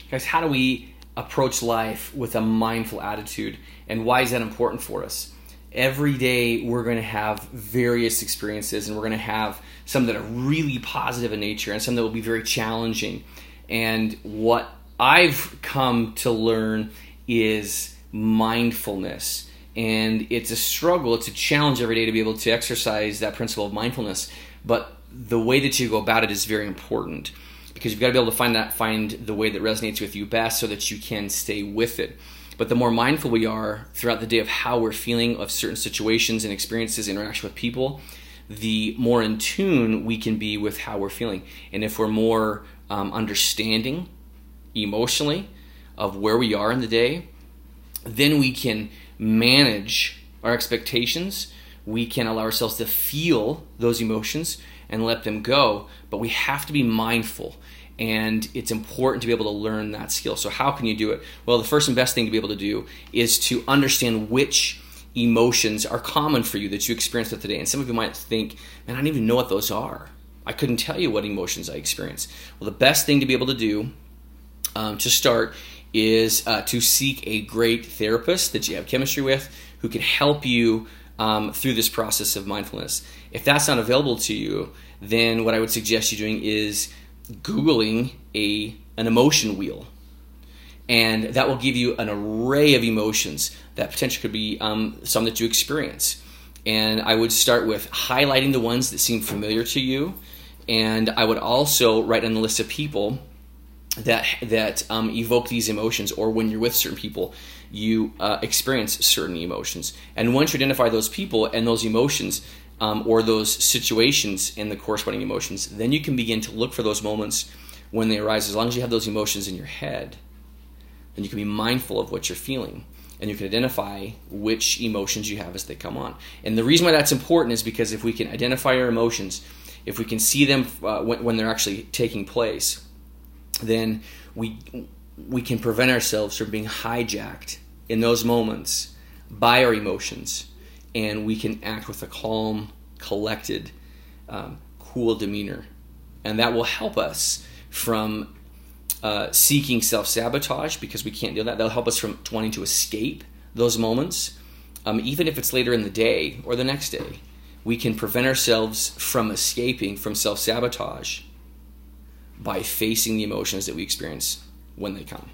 Guys, how do we approach life with a mindful attitude, and why is that important for us? Every day we're going to have various experiences, and we're going to have some that are really positive in nature and some that will be very challenging. And what I've come to learn is mindfulness. And it's a struggle, it's a challenge every day to be able to exercise that principle of mindfulness. But the way that you go about it is very important, because you've got to be able to find the way that resonates with you best so that you can stay with it. But the more mindful we are throughout the day of how we're feeling, of certain situations and experiences, interaction with people, the more in tune we can be with how we're feeling. And if we're more understanding emotionally of where we are in the day, then we can manage our expectations. We can allow ourselves to feel those emotions and let them go. But we have to be mindful. And it's important to be able to learn that skill. So how can you do it? Well, the first and best thing to be able to do is to understand which emotions are common for you that you experience with today. And some of you might think, man, I don't even know what those are. I couldn't tell you what emotions I experience. Well, the best thing to be able to do to start is to seek a great therapist that you have chemistry with who can help you through this process of mindfulness. If that's not available to you, then what I would suggest you doing is Googling an emotion wheel, and that will give you an array of emotions that potentially could be some that you experience. And I would start with highlighting the ones that seem familiar to you, and I would also write on the list of people that evoke these emotions, or when you're with certain people, you experience certain emotions. And once you identify those people and those emotions, or those situations and the corresponding emotions, then you can begin to look for those moments when they arise. As long as you have those emotions in your head, then you can be mindful of what you're feeling, and you can identify which emotions you have as they come on. And the reason why that's important is because if we can identify our emotions, if we can see them when they're actually taking place, then we can prevent ourselves from being hijacked in those moments by our emotions. And we can act with a calm, collected, cool demeanor. And that will help us from seeking self-sabotage, because we can't do that. That'll help us from wanting to escape those moments. Even if it's later in the day or the next day, we can prevent ourselves from escaping from self-sabotage by facing the emotions that we experience when they come.